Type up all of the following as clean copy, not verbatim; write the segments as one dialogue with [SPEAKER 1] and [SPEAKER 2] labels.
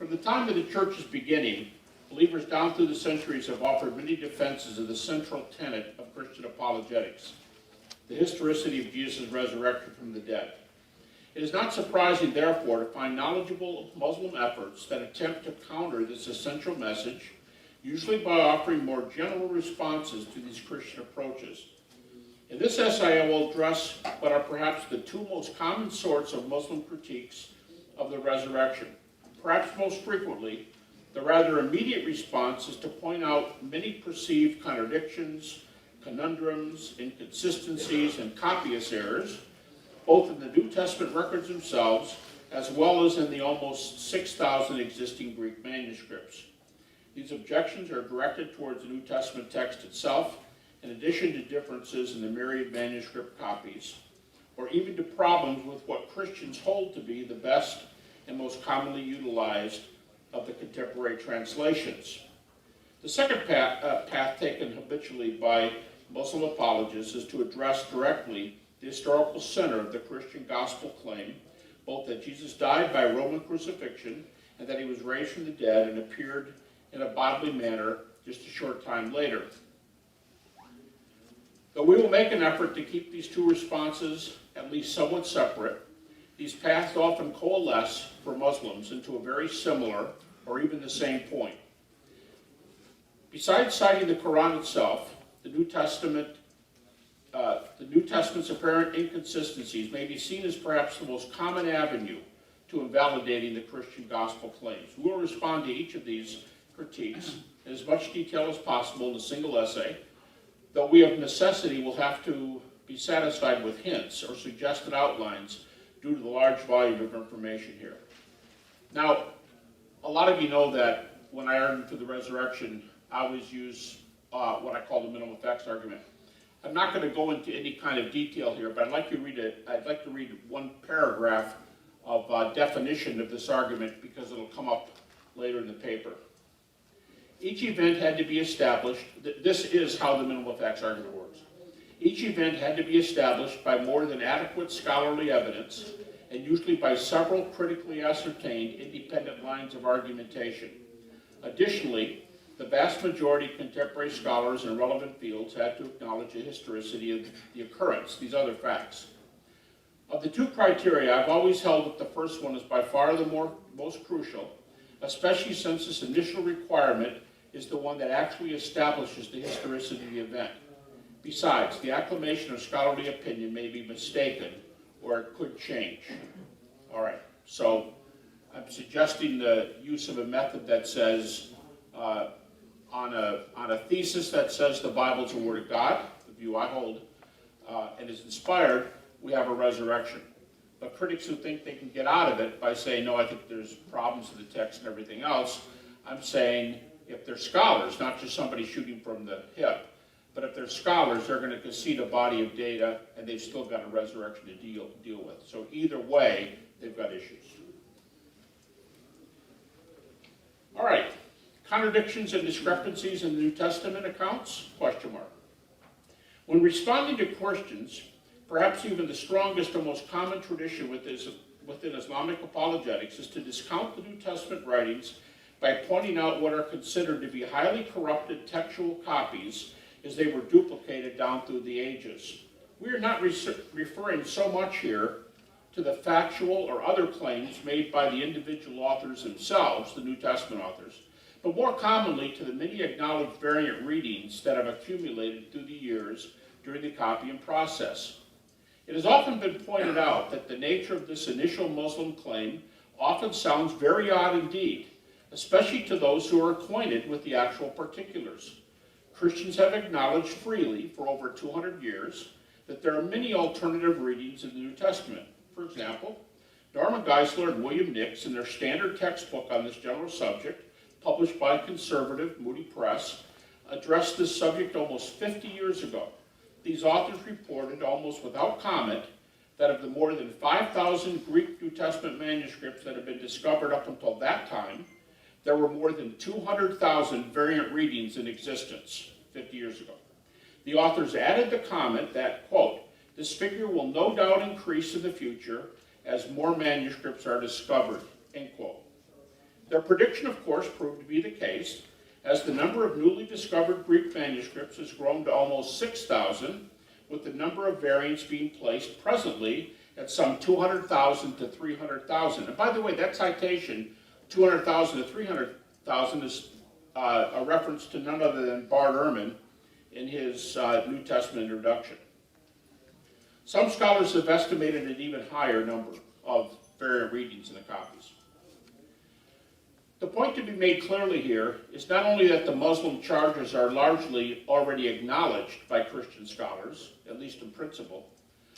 [SPEAKER 1] From the time of the church's beginning, believers down through the centuries have offered many defenses of the central tenet of Christian apologetics, the historicity of Jesus' resurrection from the dead. It is not surprising, therefore, to find knowledgeable Muslim efforts that attempt to counter this essential message, usually by offering more general responses to these Christian approaches. In this essay, I will address what are perhaps the two most common sorts of Muslim critiques of the resurrection. Perhaps most frequently, the rather immediate response is to point out many perceived contradictions, conundrums, inconsistencies, and copyist errors, both in the New Testament records themselves, as well as in the almost 6,000 existing Greek manuscripts. These objections are directed towards the New Testament text itself, in addition to differences in the myriad manuscript copies, or even to problems with what Christians hold to be the best and most commonly utilized of the contemporary translations. The second path taken habitually by Muslim apologists is to address directly the historical center of the Christian gospel claim, both that Jesus died by Roman crucifixion and that he was raised from the dead and appeared in a bodily manner just a short time later. Though we will make an effort to keep these two responses at least somewhat separate, these paths often coalesce for Muslims into a very similar or even the same point. Besides citing the Quran itself, the New Testament's apparent inconsistencies may be seen as perhaps the most common avenue to invalidating the Christian gospel claims. We will respond to each of these critiques in as much detail as possible in a single essay, though we of necessity will have to be satisfied with hints or suggested outlines due to the large volume of information here. Now, a lot of you know that when I argue for the resurrection, I always use what I call the minimal effects argument. I'm not going to go into any kind of detail here, but I'd like to read one paragraph of definition of this argument because it'll come up later in the paper. Each event had to be established. This is how the minimal effects argument works. Each event had to be established by more than adequate scholarly evidence, and usually by several critically ascertained independent lines of argumentation. Additionally, the vast majority of contemporary scholars in relevant fields had to acknowledge the historicity of the occurrence, these other facts. Of the two criteria, I've always held that the first one is by far the most crucial, especially since this initial requirement is the one that actually establishes the historicity of the event. Besides, the acclamation of scholarly opinion may be mistaken, or it could change. All right, so I'm suggesting the use of a method that says, on a thesis that says the Bible is the Word of God, the view I hold, and is inspired, we have a resurrection. But critics who think they can get out of it by saying, no, I think there's problems with the text and everything else, I'm saying if they're scholars, not just somebody shooting from the hip, but if they're scholars, they're going to concede a body of data, and they've still got a resurrection to deal with. So either way, they've got issues. All right, contradictions and discrepancies in the New Testament accounts? Question mark. When responding to questions, perhaps even the strongest and most common tradition within Islamic apologetics is to discount the New Testament writings by pointing out what are considered to be highly corrupted textual copies as they were duplicated down through the ages. We are not referring so much here to the factual or other claims made by the individual authors themselves, the New Testament authors, but more commonly to the many acknowledged variant readings that have accumulated through the years during the copying process. It has often been pointed out that the nature of this initial Muslim claim often sounds very odd indeed, especially to those who are acquainted with the actual particulars. Christians have acknowledged freely for over 200 years that there are many alternative readings in the New Testament. For example, Norman Geisler and William Nix, in their standard textbook on this general subject, published by conservative Moody Press, addressed this subject almost 50 years ago. These authors reported, almost without comment, that of the more than 5,000 Greek New Testament manuscripts that have been discovered up until that time, there were more than 200,000 variant readings in existence 50 years ago. The authors added the comment that, quote, this figure will no doubt increase in the future as more manuscripts are discovered, end quote. Their prediction, of course, proved to be the case, as the number of newly discovered Greek manuscripts has grown to almost 6,000, with the number of variants being placed presently at some 200,000 to 300,000. And by the way, that citation, 200,000 to 300,000, is a reference to none other than Bart Ehrman in his New Testament introduction. Some scholars have estimated an even higher number of variant readings in the copies. The point to be made clearly here is not only that the Muslim charges are largely already acknowledged by Christian scholars, at least in principle,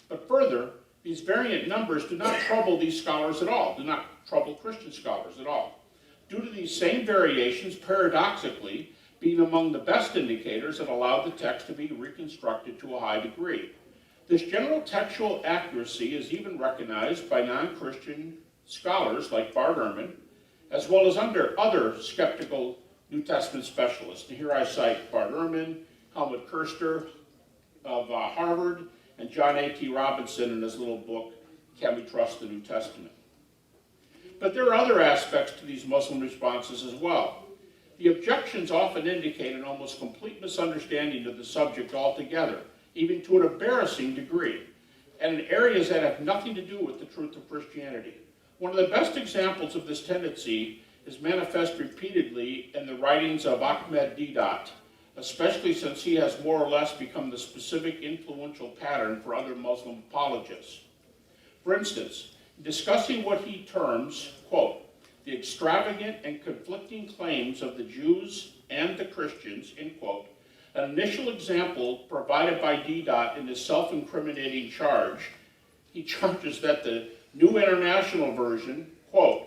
[SPEAKER 1] but further, these variant numbers do not trouble these scholars at all, do not trouble Christian scholars at all, due to these same variations paradoxically being among the best indicators that allow the text to be reconstructed to a high degree. This general textual accuracy is even recognized by non-Christian scholars like Bart Ehrman, as well as under other skeptical New Testament specialists. And here I cite Bart Ehrman, Helmut Kirster of Harvard, and John A.T. Robinson in his little book, Can We Trust the New Testament? But there are other aspects to these Muslim responses as well. The objections often indicate an almost complete misunderstanding of the subject altogether, even to an embarrassing degree, and in areas that have nothing to do with the truth of Christianity. One of the best examples of this tendency is manifest repeatedly in the writings of Ahmed Deedat, especially since he has more or less become the specific influential pattern for other Muslim apologists. For instance, discussing what he terms, quote, the extravagant and conflicting claims of the Jews and the Christians, end quote, an initial example provided by Deedat in his self-incriminating charge, he charges that the New International Version, quote,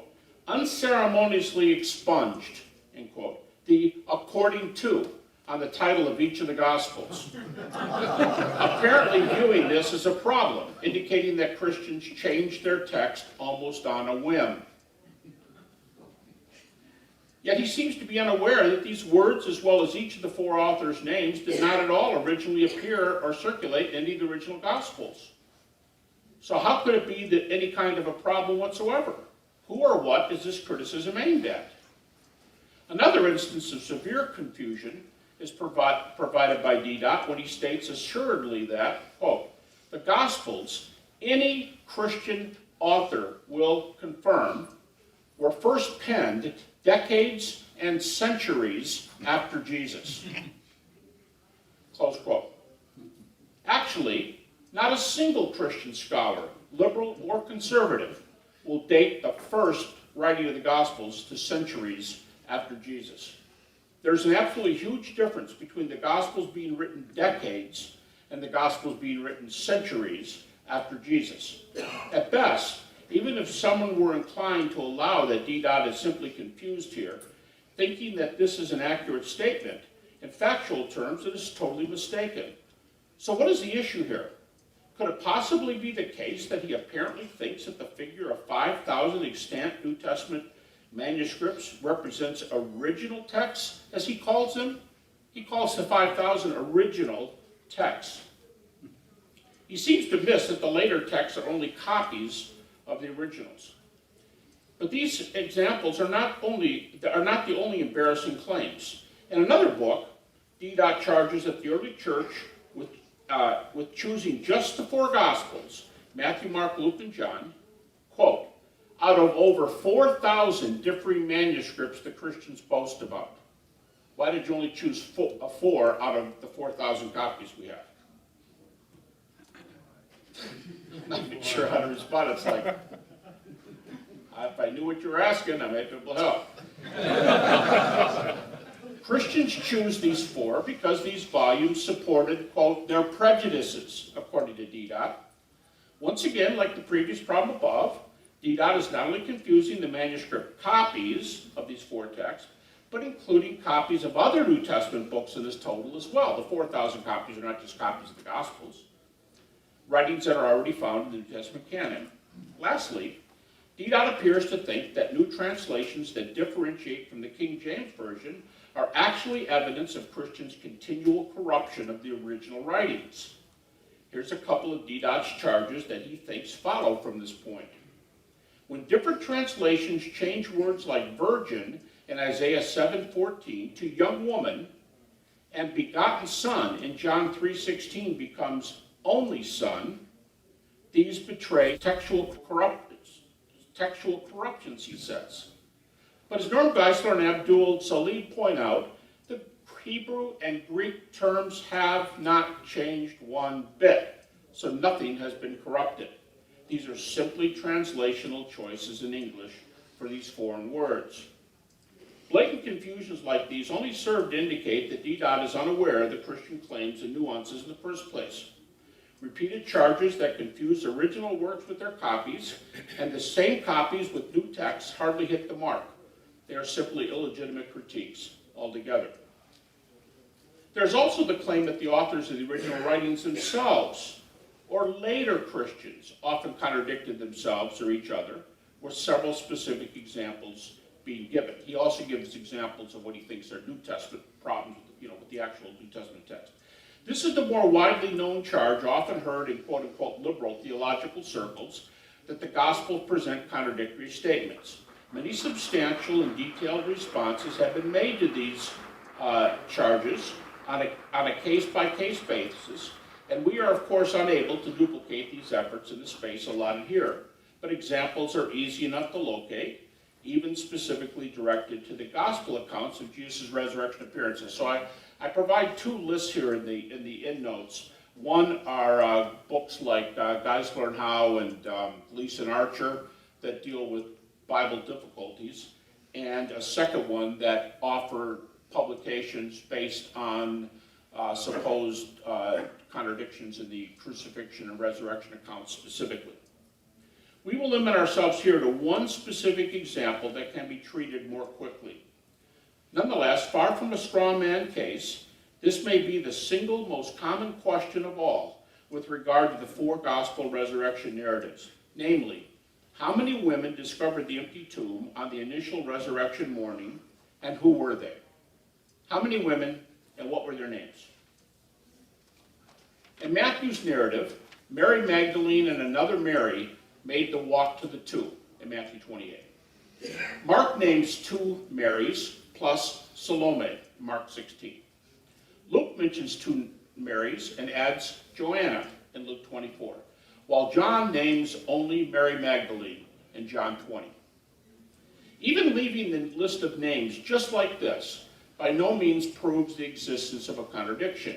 [SPEAKER 1] unceremoniously expunged, end quote, the according to on the title of each of the Gospels. Apparently viewing this as a problem, indicating that Christians changed their text almost on a whim. Yet he seems to be unaware that these words, as well as each of the four authors' names, did not at all originally appear or circulate in any of the original Gospels. So how could it be that any kind of a problem whatsoever? Who or what is this criticism aimed at? Another instance of severe confusion is provided by Deedat when he states assuredly that, quote, the Gospels, any Christian author will confirm, were first penned decades and centuries after Jesus. Close quote. Actually, not a single Christian scholar, liberal or conservative, will date the first writing of the Gospels to centuries after Jesus. There's an absolutely huge difference between the Gospels being written decades and the Gospels being written centuries after Jesus. At best, even if someone were inclined to allow that Deedat is simply confused here, thinking that this is an accurate statement, in factual terms, it is totally mistaken. So what is the issue here? Could it possibly be the case that he apparently thinks that the figure of 5,000 extant New Testament manuscripts represents original texts, as he calls them? He calls the 5,000 original texts. He seems to miss that the later texts are only copies of the originals. But these examples are not the only embarrassing claims. In another book, Deedat charges that the early church, with choosing just the four Gospels, Matthew, Mark, Luke, and John, quote, out of over 4,000 differing manuscripts the Christians boast about. Why did you only choose four out of the 4,000 copies we have? I'm not even sure how to respond. It's like, if I knew what you were asking, I might be able to help. Christians choose these four because these volumes supported, quote, their prejudices, according to Deedat. Once again, like the previous problem above, Deedat is not only confusing the manuscript copies of these four texts, but including copies of other New Testament books in this total as well. The 4,000 copies are not just copies of the Gospels, writings that are already found in the New Testament canon. Lastly, Deedat appears to think that new translations that differentiate from the King James Version are actually evidence of Christians' continual corruption of the original writings. Here's a couple of Deedat's charges that he thinks follow from this point. When different translations change words like virgin in Isaiah 7:14 to young woman, and begotten son in John 3:16 becomes only son, these betray textual corruptions, he says. But as Norm Geisler and Abdul Salih point out, the Hebrew and Greek terms have not changed one bit, so nothing has been corrupted. These are simply translational choices in English for these foreign words. Blatant confusions like these only serve to indicate that Deedat is unaware of the Christian claims and nuances in the first place. Repeated charges that confuse original works with their copies, and the same copies with new texts hardly hit the mark. They are simply illegitimate critiques altogether. There's also the claim that the authors of the original writings themselves, or later Christians, often contradicted themselves or each other, with several specific examples being given. He also gives examples of what he thinks are New Testament problems with the actual New Testament text. This is the more widely known charge, often heard in quote-unquote liberal theological circles, that the Gospels present contradictory statements. Many substantial and detailed responses have been made to these charges on a case-by-case basis, and we are, of course, unable to duplicate these efforts in the space allotted here. But examples are easy enough to locate, even specifically directed to the Gospel accounts of Jesus' resurrection appearances. So I provide two lists here in the endnotes. One are books like Geisler and Howe and Leeson Archer that deal with Bible difficulties, and a second one that offer publications based on supposed contradictions in the crucifixion and resurrection accounts specifically. We will limit ourselves here to one specific example that can be treated more quickly. Nonetheless, far from a straw man case, this may be the single most common question of all with regard to the four gospel resurrection narratives. Namely, how many women discovered the empty tomb on the initial resurrection morning, and who were they? How many women, and what were their names? In Matthew's narrative, Mary Magdalene and another Mary made the walk to the tomb in Matthew 28. Mark names two Marys plus Salome, Mark 16. Luke mentions two Marys and adds Joanna in Luke 24, while John names only Mary Magdalene in John 20. Even leaving the list of names just like this by no means proves the existence of a contradiction.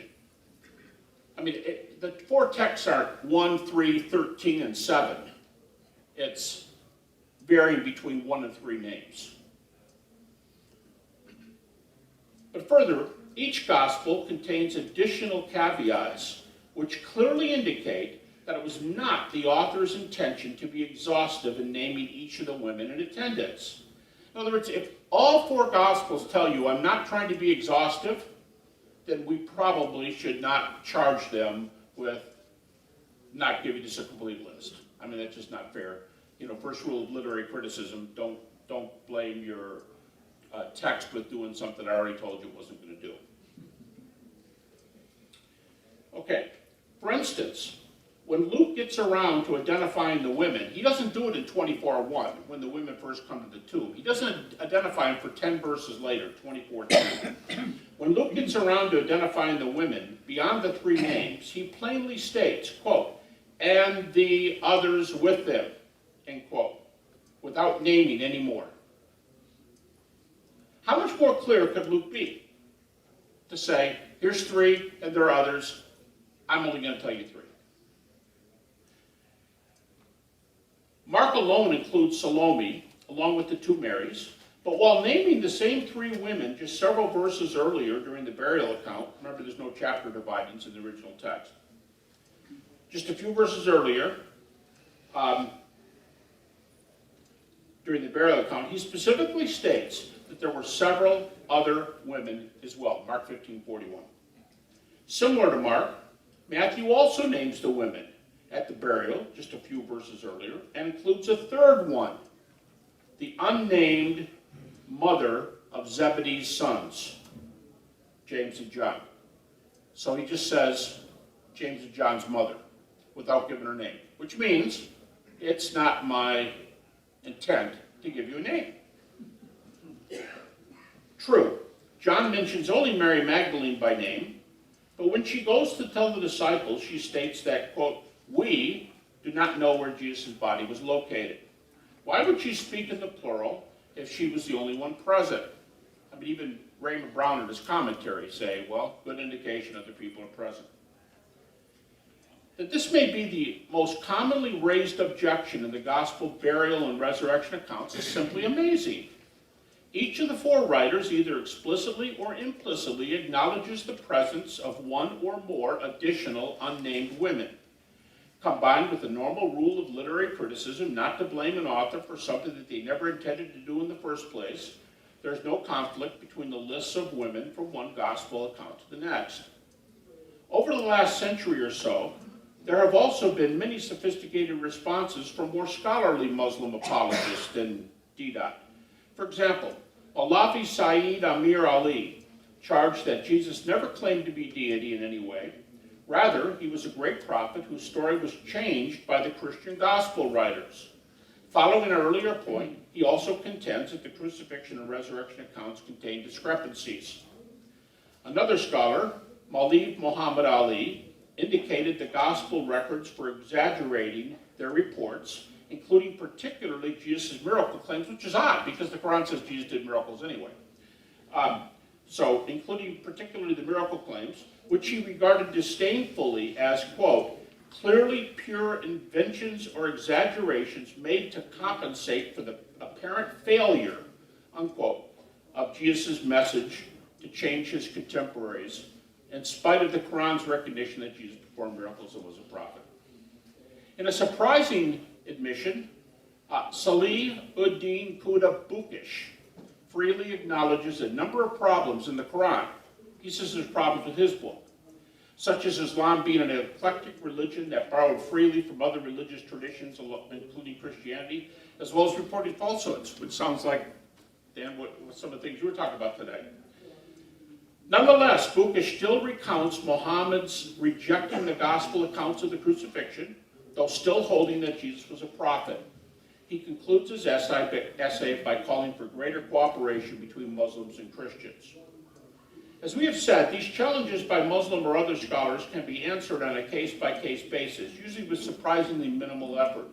[SPEAKER 1] I mean, the four texts are 1, 3, 13, and 7. It's varying between 1 and 3 names. But further, each gospel contains additional caveats which clearly indicate that it was not the author's intention to be exhaustive in naming each of the women in attendance. In other words, if all four gospels tell you I'm not trying to be exhaustive, then we probably should not charge them with not giving us a complete list. I mean, that's just not fair. First rule of literary criticism, don't blame your text with doing something I already told you it wasn't going to do. Okay, for instance, when Luke gets around to identifying the women, he doesn't do it in 24:1 when the women first come to the tomb. He doesn't identify them for 10 verses later, 24:2. When Luke gets around to identifying the women, beyond the 3 names, he plainly states, quote, and the others with them, end quote, without naming any more. How much more clear could Luke be to say, here's 3 and there are others, I'm only going to tell you 3. Mark alone includes Salome, along with the 2 Marys, but while naming the same 3 women just several verses earlier during the burial account, remember there's no chapter dividings in the original text, just a few verses earlier, during the burial account, he specifically states that there were several other women as well, Mark 15:41. Similar to Mark, Matthew also names the women at the burial, just a few verses earlier, and includes a 3rd one, the unnamed mother of Zebedee's sons, James and John. So he just says James and John's mother, without giving her name, which means it's not my intent to give you a name. True, John mentions only Mary Magdalene by name, but when she goes to tell the disciples, she states that, quote, we do not know where Jesus' body was located. Why would she speak in the plural if she was the only one present? I mean, even Raymond Brown in his commentary say, well, good indication other people are present. That this may be the most commonly raised objection in the gospel burial and resurrection accounts is simply amazing. Each of the four writers either explicitly or implicitly acknowledges the presence of one or more additional unnamed women. Combined with the normal rule of literary criticism not to blame an author for something that they never intended to do in the first place, there's no conflict between the lists of women from one gospel account to the next. Over the last century or so, there have also been many sophisticated responses from more scholarly Muslim apologists than Deedat. For example, Malafi Saeed Amir Ali charged that Jesus never claimed to be deity in any way. Rather, he was a great prophet whose story was changed by the Christian gospel writers. Following an earlier point, he also contends that the crucifixion and resurrection accounts contain discrepancies. Another scholar, Maulid Muhammad Ali, indicated the gospel records were exaggerating their reports, including particularly Jesus' miracle claims, which is odd because the Quran says Jesus did miracles anyway. So, including particularly the miracle claims, which he regarded disdainfully as, quote, clearly pure inventions or exaggerations made to compensate for the apparent failure, unquote, of Jesus' message to change his contemporaries, in spite of the Quran's recognition that Jesus performed miracles and was a prophet. In a surprising admission, Salih ud-Din Quda Bukish freely acknowledges a number of problems in the Quran. He says there's problems with his book, such as Islam being an eclectic religion that borrowed freely from other religious traditions, including Christianity, as well as reported falsehoods, which sounds like, Dan, what some of the things you were talking about today. Nonetheless, Bukish still recounts Muhammad's rejecting the gospel accounts of the crucifixion, though still holding that Jesus was a prophet. He concludes his essay by calling for greater cooperation between Muslims and Christians. As we have said, these challenges by Muslim or other scholars can be answered on a case-by-case basis, usually with surprisingly minimal effort.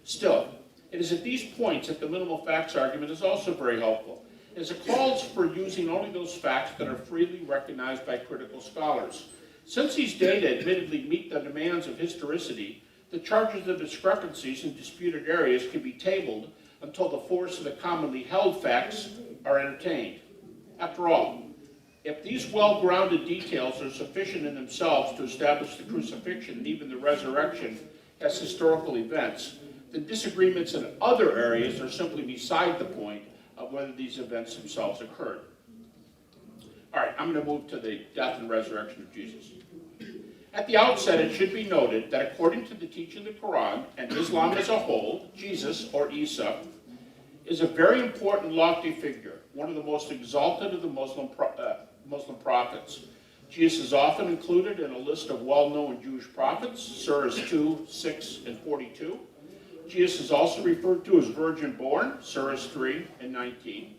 [SPEAKER 1] Still, it is at these points that the minimal facts argument is also very helpful, as it calls for using only those facts that are freely recognized by critical scholars. Since these data admittedly meet the demands of historicity, the charges of discrepancies in disputed areas can be tabled until the force of the commonly held facts are entertained. After all, if these well-grounded details are sufficient in themselves to establish the crucifixion and even the resurrection as historical events, then disagreements in other areas are simply beside the point of whether these events themselves occurred. All right, I'm going to move to the death and resurrection of Jesus. At the outset, it should be noted that according to the teaching of the Quran and Islam as a whole, Jesus, or Isa, is a very important lofty figure, one of the most exalted of the Muslim prophets. Jesus is often included in a list of well-known Jewish prophets, surahs 2, 6, and 42. Jesus is also referred to as virgin-born, surahs 3 and 19,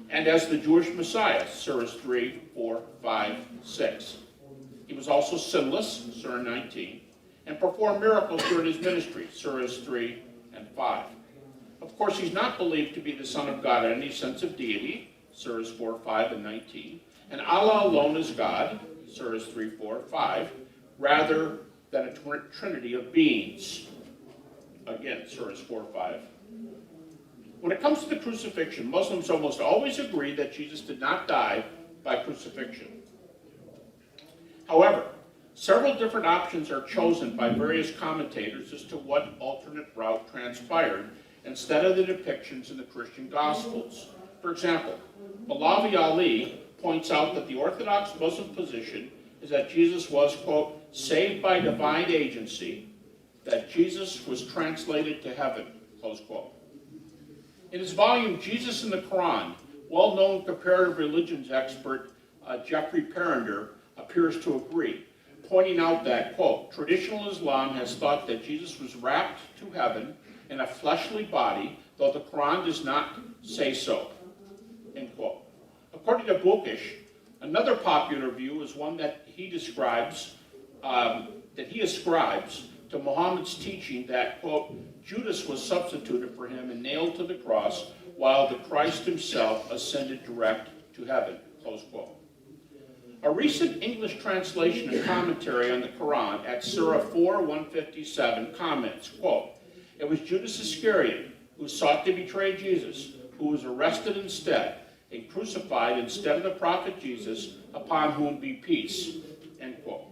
[SPEAKER 1] and as the Jewish Messiah, surahs 3, 4, 5, 6. He was also sinless, surah 19, and performed miracles during his ministry, surahs 3 and 5. Of course, he's not believed to be the Son of God in any sense of deity, surahs 4, 5, and 19, and Allah alone is God, surahs 3, 4, 5, rather than a trinity of beings. Again, surahs 4, 5. When it comes to the crucifixion, Muslims almost always agree that Jesus did not die by crucifixion. However, several different options are chosen by various commentators as to what alternate route transpired instead of the depictions in the Christian Gospels. For example, Malavi Ali points out that the Orthodox Muslim position is that Jesus was, quote, saved by divine agency, that Jesus was translated to heaven, close quote. In his volume, Jesus in the Quran, well-known comparative religions expert Jeffrey Perrinder appears to agree, pointing out that, quote, traditional Islam has thought that Jesus was wrapped to heaven in a fleshly body though the Quran does not say so, end quote. According to Bookish, another popular view is one that he describes, ascribes to Muhammad's teaching that, quote, Judas was substituted for him and nailed to the cross, while the Christ himself ascended direct to heaven, close quote. A recent English translation and commentary on the Quran at Surah 4:157 comments, quote, it was Judas Iscariot who sought to betray Jesus, who was arrested instead and crucified instead of the prophet Jesus, upon whom be peace, end quote.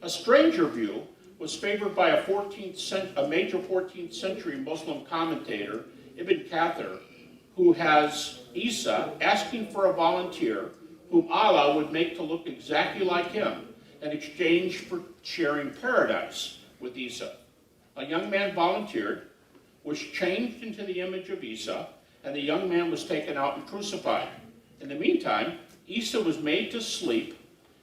[SPEAKER 1] A stranger view was favored by a major 14th century Muslim commentator, Ibn Kathir, who has Isa asking for a volunteer whom Allah would make to look exactly like him in exchange for sharing paradise with Isa. A young man volunteered, was changed into the image of Isa, and the young man was taken out and crucified. In the meantime, Isa was made to sleep,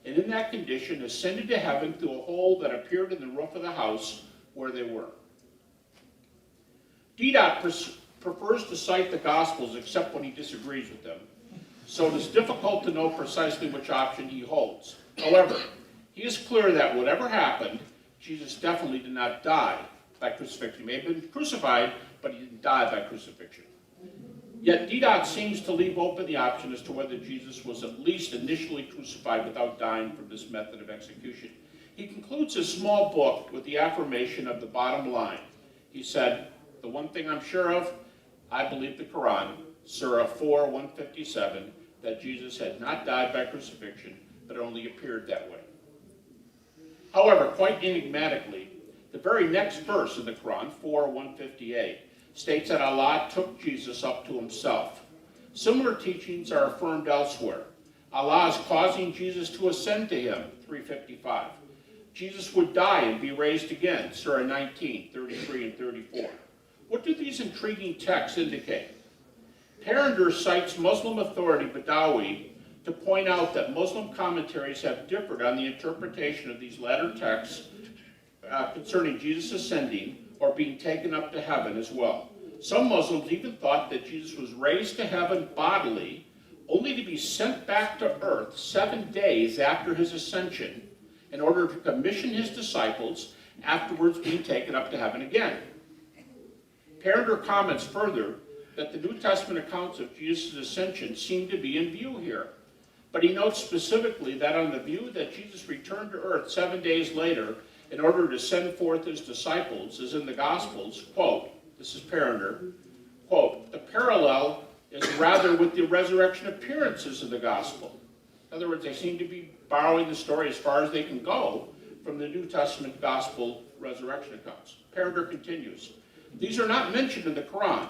[SPEAKER 1] and in that condition ascended to heaven through a hole that appeared in the roof of the house where they were. Deedat prefers to cite the Gospels except when he disagrees with them, so it is difficult to know precisely which option he holds. However, he is clear that whatever happened, Jesus definitely did not die by crucifixion. He may have been crucified, but he didn't die by crucifixion. Yet Deedat seems to leave open the option as to whether Jesus was at least initially crucified without dying from this method of execution. He concludes his small book with the affirmation of the bottom line. He said, the one thing I'm sure of, I believe the Quran, Surah 4:157, that Jesus had not died by crucifixion, but only appeared that way. However, quite enigmatically, the very next verse in the Quran, 4:158, states that Allah took Jesus up to himself. Similar teachings are affirmed elsewhere. Allah is causing Jesus to ascend to him, 3:55. Jesus would die and be raised again, Surah 19:33 and 34. What do these intriguing texts indicate? Perrinder cites Muslim authority Badawi to point out that Muslim commentaries have differed on the interpretation of these latter texts concerning Jesus ascending or being taken up to heaven as well. Some Muslims even thought that Jesus was raised to heaven bodily, only to be sent back to earth 7 days after his ascension in order to commission his disciples, afterwards being taken up to heaven again. Perrinder comments further that the New Testament accounts of Jesus' ascension seem to be in view here. But he notes specifically that on the view that Jesus returned to earth 7 days later in order to send forth his disciples, as in the Gospels, quote, this is Perrinder, quote, the parallel is rather with the resurrection appearances of the Gospel. In other words, they seem to be borrowing the story as far as they can go from the New Testament Gospel resurrection accounts. Perrinder continues, these are not mentioned in the Quran,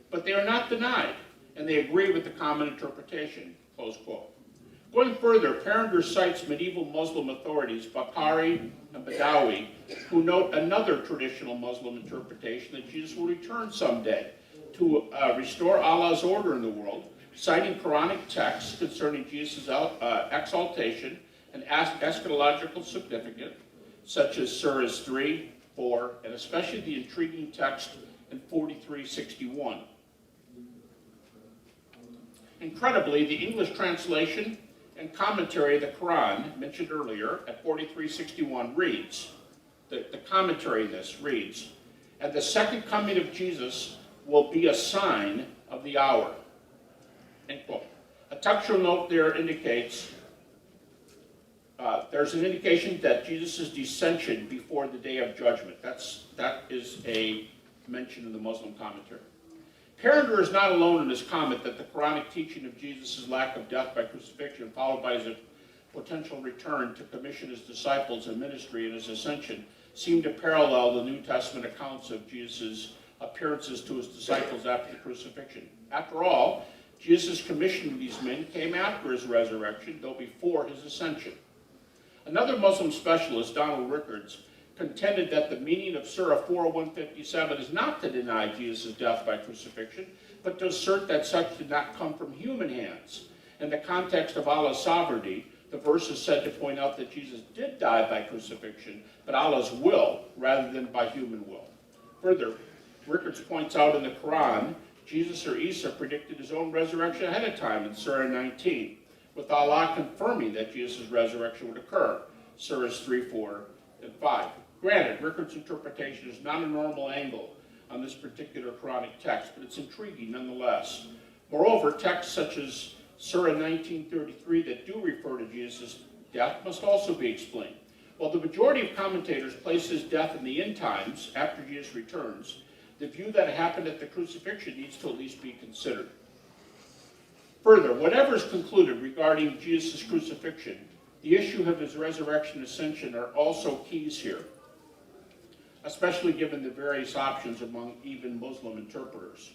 [SPEAKER 1] but they are not denied, and they agree with the common interpretation, close quote. Going further, Perrinder cites medieval Muslim authorities, Bukhari and Badawi, who note another traditional Muslim interpretation that Jesus will return someday to restore Allah's order in the world, citing Quranic texts concerning Jesus' exaltation and eschatological significance, such as Surahs 3, 4, and especially the intriguing text in 43:61. Incredibly, the English translation and commentary of the Quran, mentioned earlier at 43:61, reads, the commentary in this reads, and the second coming of Jesus will be a sign of the hour, end quote. A textual note there indicates, there's an indication that Jesus' descension before the day of judgment. That is a mention in the Muslim commentary. Perrinder is not alone in his comment that the Quranic teaching of Jesus' lack of death by crucifixion, followed by his potential return to commission his disciples in ministry and his ascension, seem to parallel the New Testament accounts of Jesus' appearances to his disciples after the crucifixion. After all, Jesus' commission of these men came after his resurrection, though before his ascension. Another Muslim specialist, Donald Rickards, contended that the meaning of Surah 4:157 is not to deny Jesus' death by crucifixion, but to assert that such did not come from human hands. In the context of Allah's sovereignty, the verse is said to point out that Jesus did die by crucifixion, but Allah's will rather than by human will. Further, Rickards points out in the Quran, Jesus or Isa predicted his own resurrection ahead of time in Surah 19, with Allah confirming that Jesus' resurrection would occur, Surahs 3, 4, and 5. Granted, Rickards' interpretation is not a normal angle on this particular Quranic text, but it's intriguing nonetheless. Moreover, texts such as Surah 19:33 that do refer to Jesus' death must also be explained. While the majority of commentators place his death in the end times, after Jesus returns, the view that it happened at the crucifixion needs to at least be considered. Further, whatever is concluded regarding Jesus' crucifixion, the issue of his resurrection and ascension are also keys here, especially given the various options among even Muslim interpreters.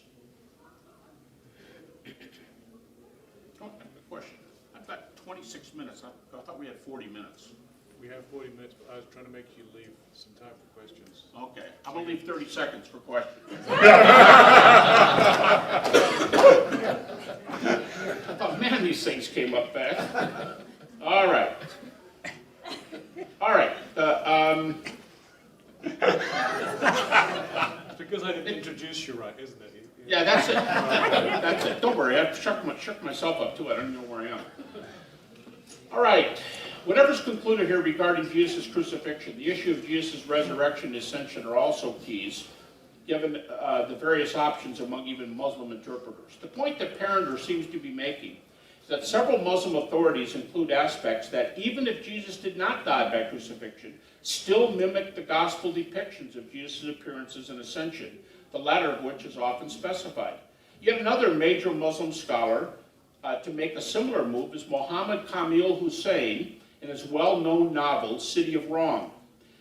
[SPEAKER 1] Oh, I have a question. I've got 26 minutes. I thought we had 40 minutes.
[SPEAKER 2] We have 40 minutes, but I was trying to make you leave some time for questions.
[SPEAKER 1] Okay, I'm going to leave 30 seconds for questions. I thought, man, these things came up fast. All right. All right.
[SPEAKER 2] It's because I didn't introduce you right, isn't it?
[SPEAKER 1] Yeah, that's it. That's it. Don't worry. I've shook myself up too. I don't even know where I am. All right. Whatever's concluded here regarding Jesus' crucifixion, the issue of Jesus' resurrection and ascension are also keys, given the various options among even Muslim interpreters. The point that Parender seems to be making is that several Muslim authorities include aspects that, even if Jesus did not die by crucifixion, still mimic the gospel depictions of Jesus' appearances and ascension, the latter of which is often specified. Yet another major Muslim scholar to make a similar move is Mohammed Kamil Hussein in his well-known novel, City of Wrong.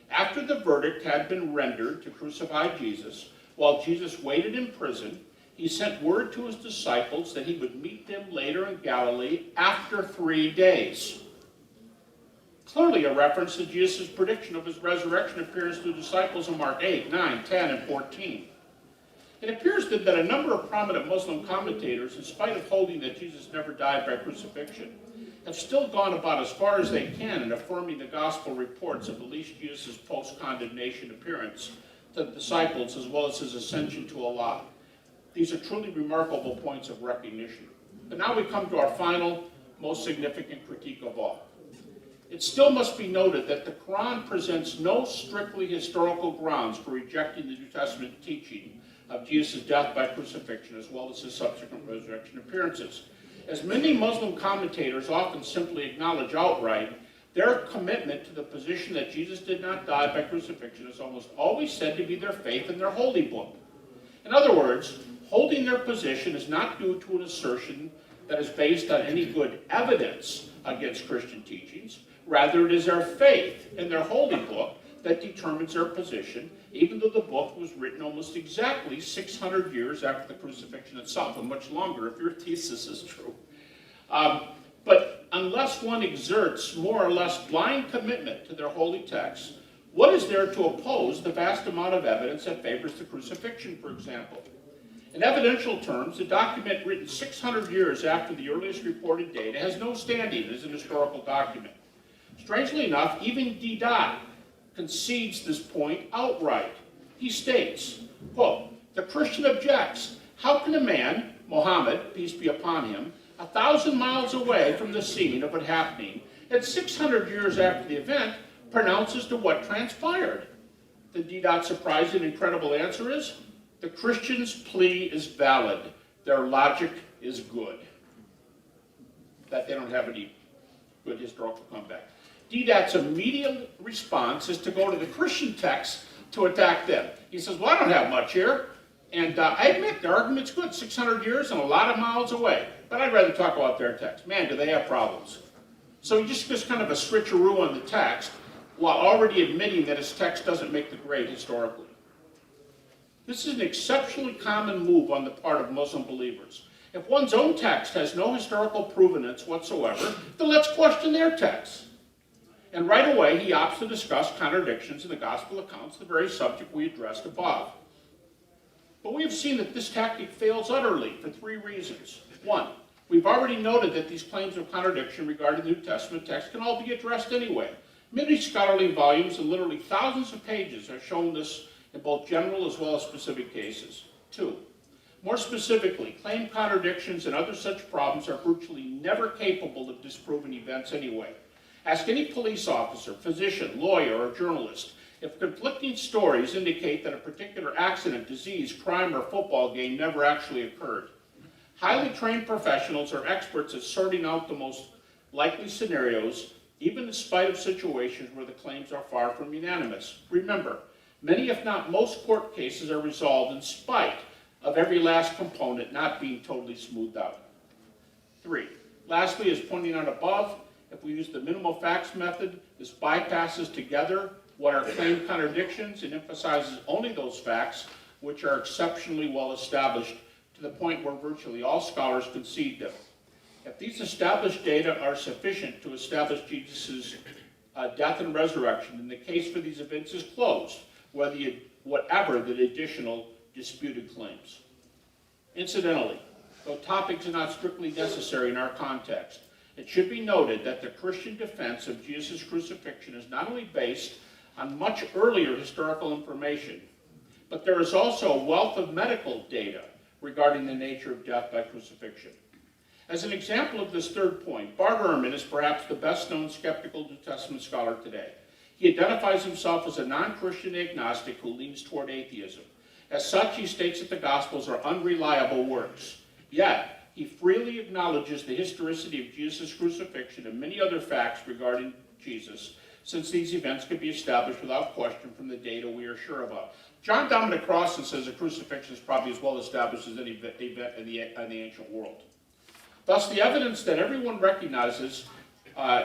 [SPEAKER 1] After the verdict had been rendered to crucify Jesus, while Jesus waited in prison, he sent word to his disciples that he would meet them later in Galilee after 3 days. Clearly a reference to Jesus' prediction of his resurrection appears to the disciples in Mark 8, 9, 10, and 14. It appears that a number of prominent Muslim commentators, in spite of holding that Jesus never died by crucifixion, have still gone about as far as they can in affirming the gospel reports of at least Jesus' post-condemnation appearance to the disciples as well as his ascension to Allah. These are truly remarkable points of recognition. But now we come to our final, most significant critique of all. It still must be noted that the Quran presents no strictly historical grounds for rejecting the New Testament teaching of Jesus' death by crucifixion as well as his subsequent resurrection appearances. As many Muslim commentators often simply acknowledge outright, their commitment to the position that Jesus did not die by crucifixion is almost always said to be their faith in their holy book. In other words, holding their position is not due to an assertion that is based on any good evidence against Christian teachings. Rather, it is their faith in their holy book that determines their position, even though the book was written almost exactly 600 years after the crucifixion itself, and much longer if your thesis is true. But unless one exerts more or less blind commitment to their holy texts, what is there to oppose the vast amount of evidence that favors the crucifixion, for example? In evidential terms, a document written 600 years after the earliest reported data has no standing as an historical document. Strangely enough, even Deedat concedes this point outright. He states, quote, "The Christian objects, how can a man, Muhammad, peace be upon him, 1,000 miles away from the scene of it happening, and 600 years after the event, pronounce as to what transpired?" The Deedat's surprising and incredible answer is, the Christian's plea is valid. Their logic is good. That they don't have any good historical comeback. Deedat's immediate response is to go to the Christian text to attack them. He says, well, I don't have much here. And I admit their argument's good, 600 years and a lot of miles away. But I'd rather talk about their text. Man, do they have problems. So he just does kind of a switcheroo on the text while already admitting that his text doesn't make the grade historically. This is an exceptionally common move on the part of Muslim believers. If one's own text has no historical provenance whatsoever, then let's question their text. And right away, he opts to discuss contradictions in the gospel accounts, the very subject we addressed above. But we have seen that this tactic fails utterly for 3 reasons. 1, we've already noted that these claims of contradiction regarding the New Testament text can all be addressed anyway. Many scholarly volumes and literally thousands of pages have shown this in both general as well as specific cases. 2. More specifically, claim contradictions and other such problems are virtually never capable of disproving events anyway. Ask any police officer, physician, lawyer, or journalist if conflicting stories indicate that a particular accident, disease, crime, or football game never actually occurred. Highly trained professionals are experts at sorting out the most likely scenarios, even in spite of situations where the claims are far from unanimous. Remember, many if not most court cases are resolved in spite of every last component not being totally smoothed out. 3. Lastly, as pointed out above, if we use the minimal facts method, this bypasses together what are claimed contradictions and emphasizes only those facts which are exceptionally well established to the point where virtually all scholars concede them. If these established data are sufficient to establish Jesus' death and resurrection, then the case for these events is closed, whatever the additional disputed claims. Incidentally, though topics are not strictly necessary in our context, it should be noted that the Christian defense of Jesus' crucifixion is not only based on much earlier historical information, but there is also a wealth of medical data regarding the nature of death by crucifixion. As an example of this third point, Bart Ehrman is perhaps the best-known skeptical New Testament scholar today. He identifies himself as a non-Christian agnostic who leans toward atheism. As such, he states that the Gospels are unreliable works. Yet, he freely acknowledges the historicity of Jesus' crucifixion and many other facts regarding Jesus, since these events can be established without question from the data we are sure about. John Dominic Crossan says the crucifixion is probably as well established as any event in the ancient world. Thus, the evidence that everyone recognizes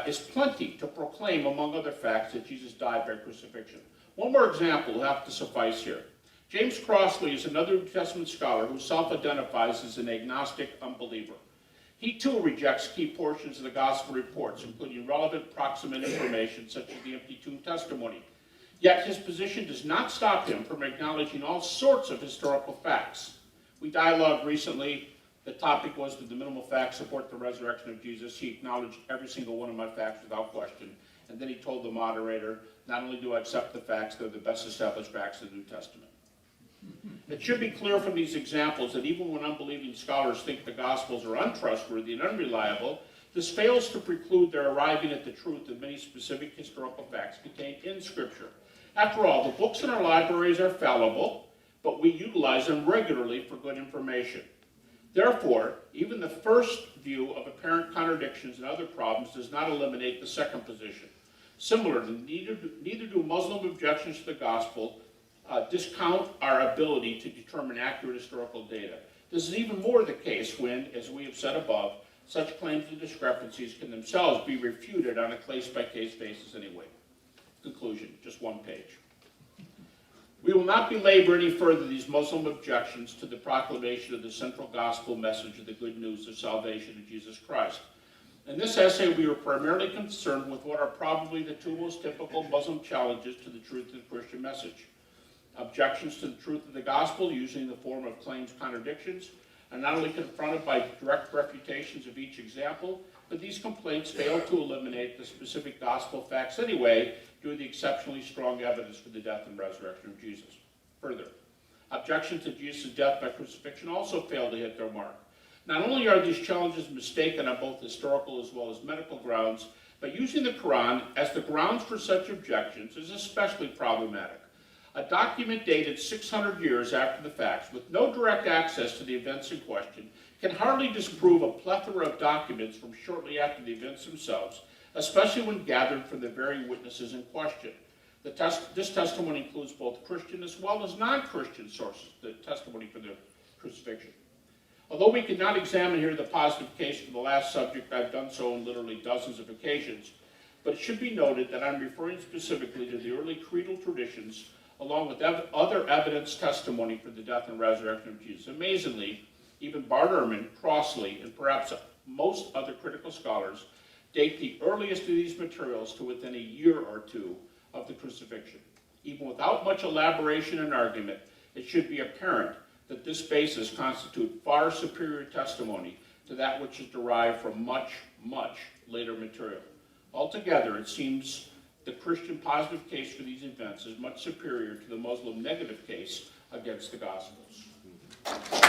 [SPEAKER 1] is plenty to proclaim, among other facts, that Jesus died by crucifixion. One more example will have to suffice here. James Crossley is another New Testament scholar who self-identifies as an agnostic unbeliever. He too rejects key portions of the gospel reports, including relevant proximate information such as the empty tomb testimony. Yet his position does not stop him from acknowledging all sorts of historical facts. We dialogued recently. The topic was, did the minimal facts support the resurrection of Jesus? He acknowledged every single one of my facts without question. And then he told the moderator, not only do I accept the facts, they're the best established facts of the New Testament. It should be clear from these examples that even when unbelieving scholars think the Gospels are untrustworthy and unreliable, this fails to preclude their arriving at the truth of many specific historical facts contained in Scripture. After all, the books in our libraries are fallible, but we utilize them regularly for good information. Therefore, even the first view of apparent contradictions and other problems does not eliminate the second position. Similarly, neither do Muslim objections to the Gospel discount our ability to determine accurate historical data. This is even more the case when, as we have said above, such claims and discrepancies can themselves be refuted on a case-by-case basis anyway. Conclusion, just one page. We will not belabor any further these Muslim objections to the proclamation of the central gospel message of the good news of salvation in Jesus Christ. In this essay, we are primarily concerned with what are probably the two most typical Muslim challenges to the truth of the Christian message. Objections to the truth of the gospel, usually in the form of claims contradictions, are not only confronted by direct refutations of each example, but these complaints fail to eliminate the specific gospel facts anyway, due to the exceptionally strong evidence for the death and resurrection of Jesus. Further, objections to Jesus' death by crucifixion also fail to hit their mark. Not only are these challenges mistaken on both historical as well as medical grounds, but using the Quran as the grounds for such objections is especially problematic. A document dated 600 years after the facts, with no direct access to the events in question, can hardly disprove a plethora of documents from shortly after the events themselves, especially when gathered from the very witnesses in question. This testimony includes both Christian as well as non-Christian sources, the testimony for the crucifixion. Although we could not examine here the positive case for the last subject, I've done so on literally dozens of occasions, but it should be noted that I'm referring specifically to the early creedal traditions along with other evidence testimony for the death and resurrection of Jesus. Amazingly, even Bart Ehrman, Crossley, and perhaps most other critical scholars date the earliest of these materials to within a year or two of the crucifixion. Even without much elaboration and argument, it should be apparent that this basis constitutes far superior testimony to that which is derived from much, much later material. Altogether, it seems the Christian positive case for these events is much superior to the Muslim negative case against the Gospels.